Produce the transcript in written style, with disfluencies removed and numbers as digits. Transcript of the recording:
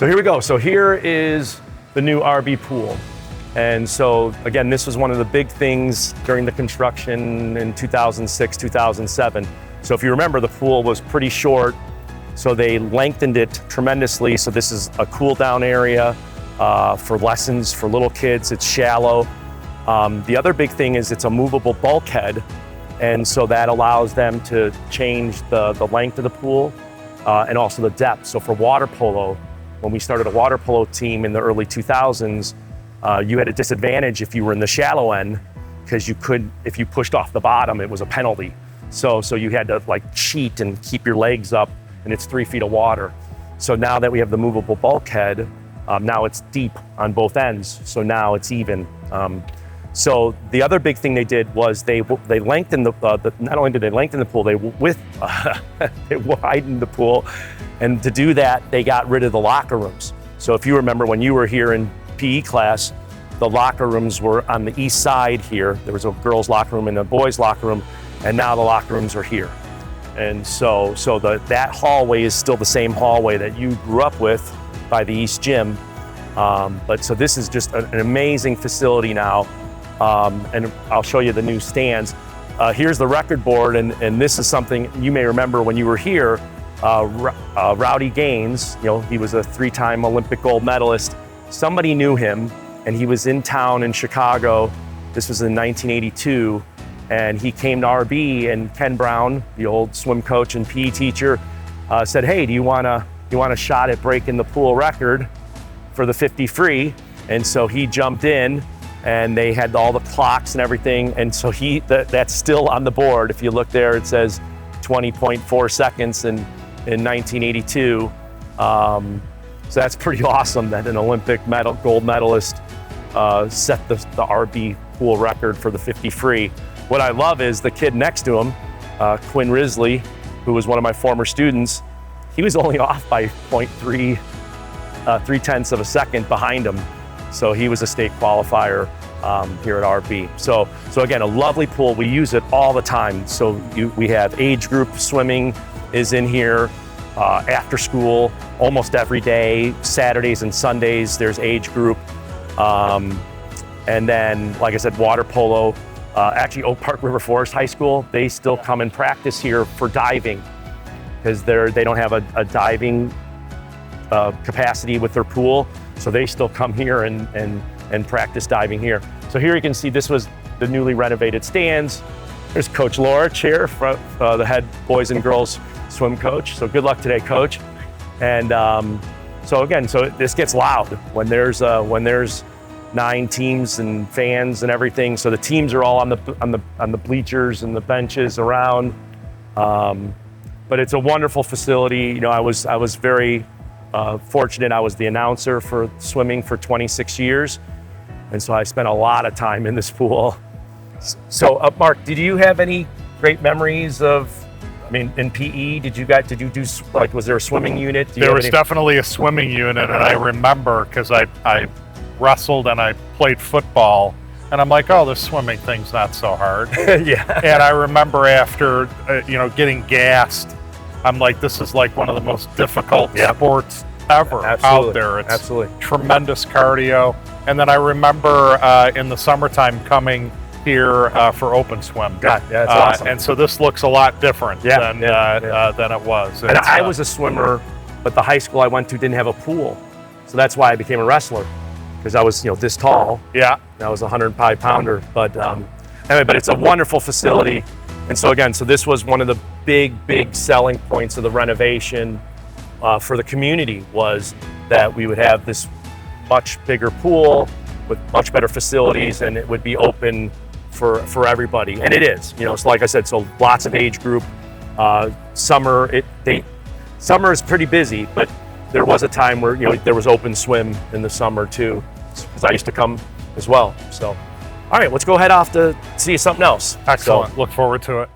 So here we go. So here is the new RB pool. And so again, this was one of the big things during the construction in 2006, 2007. So if you remember, the pool was pretty short, so they lengthened it tremendously. So this is a cool down area for lessons for little kids. It's shallow. The other big thing is it's a movable bulkhead. And so that allows them to change the length of the pool and also the depth. So for water polo, when we started a water polo team in the early 2000s, you had a disadvantage if you were in the shallow end, because you could, if you pushed off the bottom, it was a penalty. So you had to like cheat and keep your legs up, and it's 3 feet of water. So now that we have the movable bulkhead, now it's deep on both ends. So now it's even. So the other big thing they did was they lengthened not only did they lengthen the pool, they widened the pool. And to do that, they got rid of the locker rooms. So if you remember when you were here in PE class, the locker rooms were on the east side here. There was a girls' locker room and a boys' locker room, and now the locker rooms are here. And so that hallway is still the same hallway that you grew up with by the East Gym. But so this is just an amazing facility now. And I'll show you the new stands. Here's the record board, and this is something you may remember when you were here. Rowdy Gaines, he was a 3-time Olympic gold medalist. Somebody knew him, and he was in town in Chicago. This was in 1982, and he came to RB, and Ken Brown, the old swim coach and PE teacher, said, "Hey, do you want a shot at breaking the pool record for the 50 free?" And so he jumped in, and they had all the clocks and everything. And so that's still on the board. If you look there, it says 20.4 seconds in 1982. So that's pretty awesome that an Olympic gold medalist set the RB pool record for the 50 free. What I love is the kid next to him, Quinn Risley, who was one of my former students. He was only off by 0.3 of a second behind him. So he was a state qualifier here at RB. So again, a lovely pool. We use it all the time. So we have age group swimming is in here, after school, almost every day, Saturdays and Sundays, there's age group. And then, like I said, water polo. Actually, Oak Park River Forest High School, they still come and practice here for diving, because they don't have a diving capacity with their pool. So they still come here and practice diving here. So here you can see this was the newly renovated stands. There's Coach Lorich here, the head boys and girls swim coach. So good luck today, Coach. And so this gets loud when there's 9 teams and fans and everything. So the teams are all on the bleachers and the benches around. But it's a wonderful facility. I was very fortunate. I was the announcer for swimming for 26 years. And so I spent a lot of time in this pool. So Mark, did you have any great memories in PE, did you do, like, was there a swimming unit? There was definitely a swimming unit, and I remember, because I wrestled and I played football, and I'm like, oh, this swimming thing's not so hard. Yeah. And I remember after, getting gassed, I'm like, this is like one of the most difficult sports ever out there. It's tremendous cardio. And then I remember in the summertime coming here for open swim. Yeah, that's awesome. And so this looks a lot different than it was. And I was a swimmer, but the high school I went to didn't have a pool. So that's why I became a wrestler, because I was this tall. Yeah. And I was a 105-pounder. But anyway, but it's a wonderful facility. And so again, this was one of the big selling points of the renovation for the community, was that we would have this much bigger pool with much better facilities, and it would be open for everybody. And it is, so like I said, so lots of age group. Summer is pretty busy, but there was a time where there was open swim in the summer too, because I used to come as well. So all right, let's go head off to see something else. Excellent. Look forward to it.